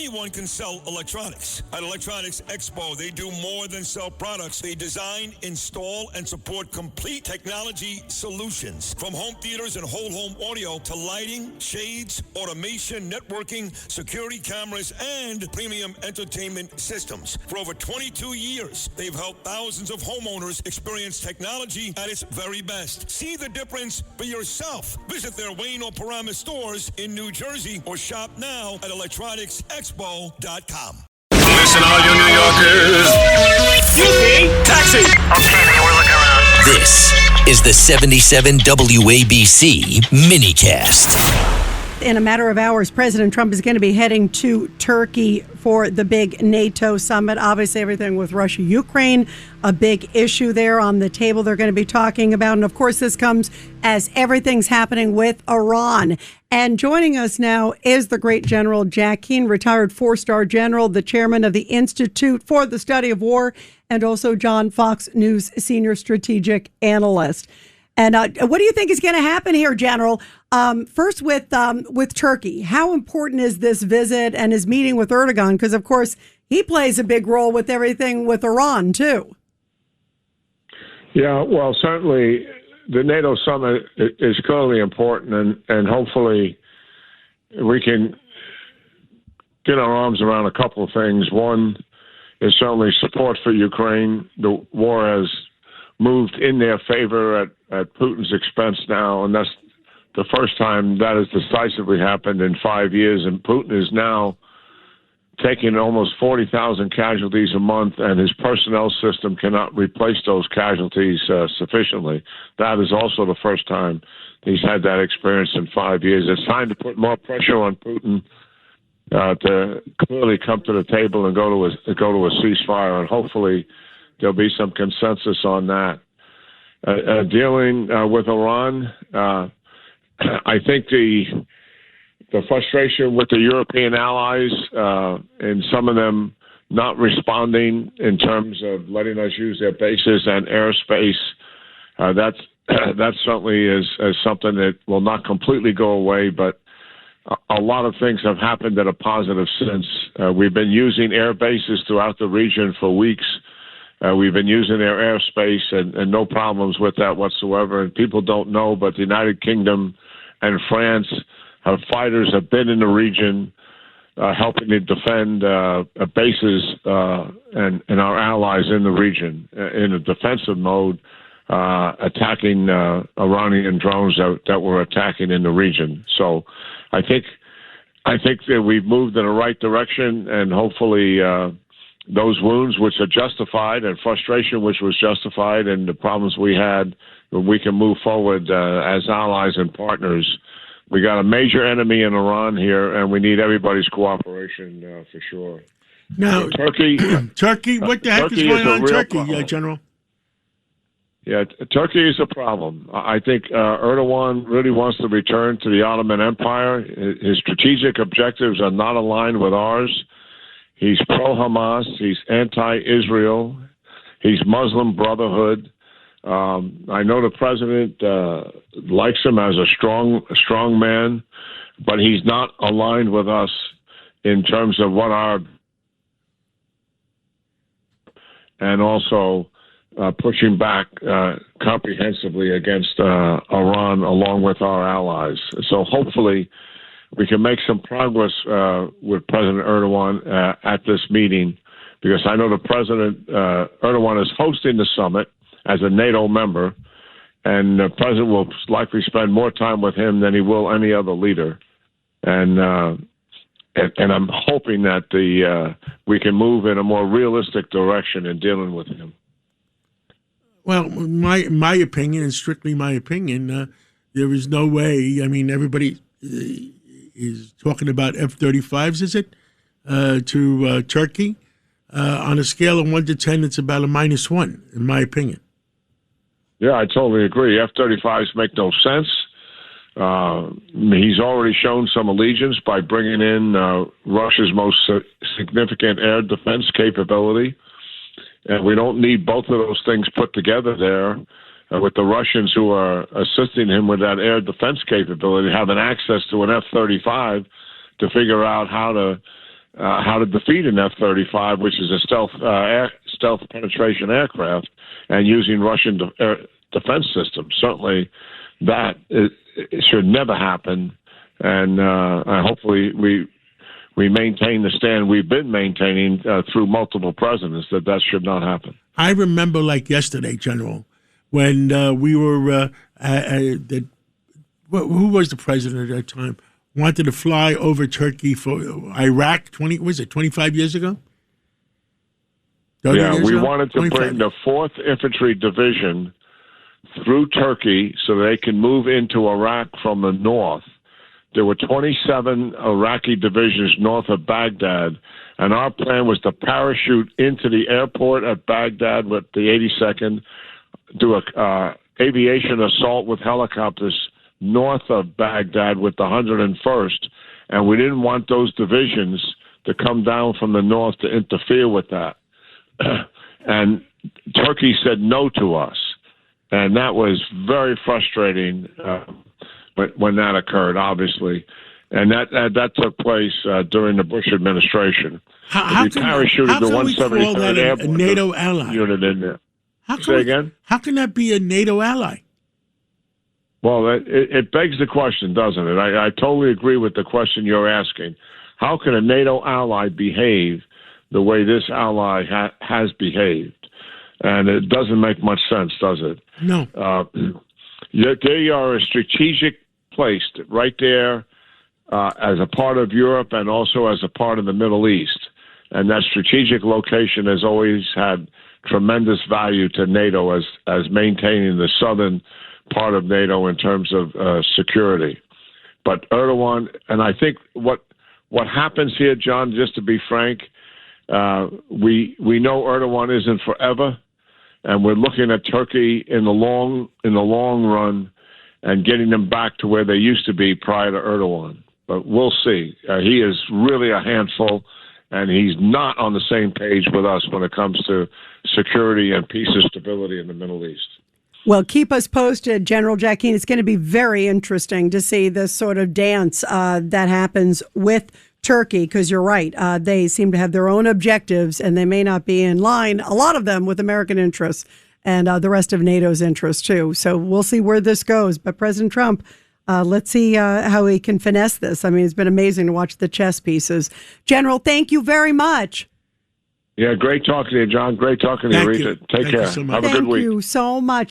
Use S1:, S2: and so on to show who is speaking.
S1: Anyone can sell electronics. At Electronics Expo, they do more than sell products. They design, install, and support complete technology solutions. From home theaters and whole home audio to lighting, shades, automation, networking, security cameras, and premium entertainment systems. For over 22 years, they've helped thousands of homeowners experience technology at its very best. See the difference for yourself. Visit their Wayne or Paramus stores in New Jersey or shop now at electronicsexpo.com.
S2: Listen, all you New Yorkers. Taxi!
S3: Okay, we're looking around.
S4: This is the 77 WABC minicast.
S5: In a matter of hours, President Trump is going to be heading to Turkey for the big NATO summit. Obviously, everything with Russia, Ukraine, a big issue there on the table they're going to be talking about. And of course, this comes as everything's happening with Iran. And joining us now is the great General Jack Keane, retired four-star general, the chairman of the Institute for the Study of War, and also John Fox News senior strategic analyst. And what do you think is going to happen here, General? First with Turkey, how important is this visit and his meeting with Erdogan? Because, of course, he plays a big role with everything with Iran, too.
S6: Yeah, well, certainly the NATO summit is clearly important, and hopefully we can get our arms around a couple of things. One is certainly support for Ukraine. The war has moved in their favor at Putin's expense now, and that's the first time that has decisively happened in 5 years. And Putin is now taking almost 40,000 casualties a month, and his personnel system cannot replace those casualties sufficiently. That is also the first time he's had that experience in 5 years. It's time to put more pressure on Putin to clearly come to the table and go to a ceasefire, and hopefully there'll be some consensus on that. Dealing with Iran, I think the frustration with the European allies and some of them not responding in terms of letting us use their bases and airspace, that certainly is something that will not completely go away, but a lot of things have happened that are positive since. We've been using air bases throughout the region for weeks. We've been using their airspace and no problems with that whatsoever. And people don't know, but the United Kingdom and France fighters have been in the region helping to defend bases and our allies in the region in a defensive mode, attacking Iranian drones that were attacking in the region. So I think that we've moved in the right direction, and hopefully those wounds, which are justified, and frustration, which was justified, and the problems we had, we can move forward as allies and partners. We got a major enemy in Iran here, and we need everybody's cooperation for sure.
S7: Now,
S6: Turkey.
S7: What the heck is going on in Turkey, General?
S6: Yeah, Turkey is a problem. I think Erdogan really wants to return to the Ottoman Empire. His strategic objectives are not aligned with ours. He's pro-Hamas. He's anti-Israel. He's Muslim Brotherhood. I know the president likes him as a strong man, but he's not aligned with us in terms of what our and also pushing back comprehensively against Iran along with our allies. So hopefully we can make some progress with President Erdogan at this meeting, because I know the President Erdogan is hosting the summit as a NATO member, and the President will likely spend more time with him than he will any other leader. And I'm hoping that we can move in a more realistic direction in dealing with him.
S7: Well, my opinion, and strictly my opinion, there is no way. I mean, everybody is talking about F-35s, is it, to Turkey? On a scale of 1 to 10, it's about a -1, in my opinion.
S6: Yeah, I totally agree. F-35s make no sense. He's already shown some allegiance by bringing in Russia's most significant air defense capability. And we don't need both of those things put together there with the Russians who are assisting him with that air defense capability, having access to an F-35 to figure out how to how to defeat an F-35, which is a stealth penetration aircraft, and using Russian defense systems. Certainly, it should never happen, and hopefully we maintain the stand we've been maintaining through multiple presidents that should not happen.
S7: I remember like yesterday, General, when we were who was the president at that time? Wanted to fly over Turkey for Iraq 25 years ago?
S6: Yeah, we
S7: ago?
S6: wanted to bring the 4th Infantry Division through Turkey so they can move into Iraq from the north. There were 27 Iraqi divisions north of Baghdad, and our plan was to parachute into the airport at Baghdad with the 82nd, do a aviation assault with helicopters north of Baghdad with the 101st, and we didn't want those divisions to come down from the north to interfere with that. And Turkey said no to us, and that was very frustrating when that occurred, obviously. And that took place during the Bush administration.
S7: How
S6: we parachuted the 173rd Airborne
S7: NATO ally
S6: unit in there.
S7: Say again? How can that be a NATO ally?
S6: Well, it begs the question, doesn't it? I totally agree with the question you're asking. How can a NATO ally behave the way this ally has behaved? And it doesn't make much sense, does it?
S7: No.
S6: They are a strategic place right there as a part of Europe and also as a part of the Middle East. And that strategic location has always had tremendous value to NATO as maintaining the southern part of NATO in terms of security. But Erdogan, and I think what happens here, John, just to be frank, we know Erdogan isn't forever, and we're looking at Turkey in the long run and getting them back to where they used to be prior to Erdogan. But we'll see. He is really a handful, and he's not on the same page with us when it comes to security and peace and stability in the Middle East.
S5: Well, keep us posted, General Jack Keane. It's going to be very interesting to see this sort of dance that happens with Turkey, because you're right. They seem to have their own objectives, and they may not be in line, a lot of them, with American interests and the rest of NATO's interests, too. So we'll see where this goes. But President Trump, let's see how he can finesse this. I mean, it's been amazing to watch the chess pieces. General, thank you very much.
S6: Yeah, great talking to you, John. Great talking to you, Rita. Take care.
S7: Thank you so much.
S6: Have a good week.
S5: Thank you so much.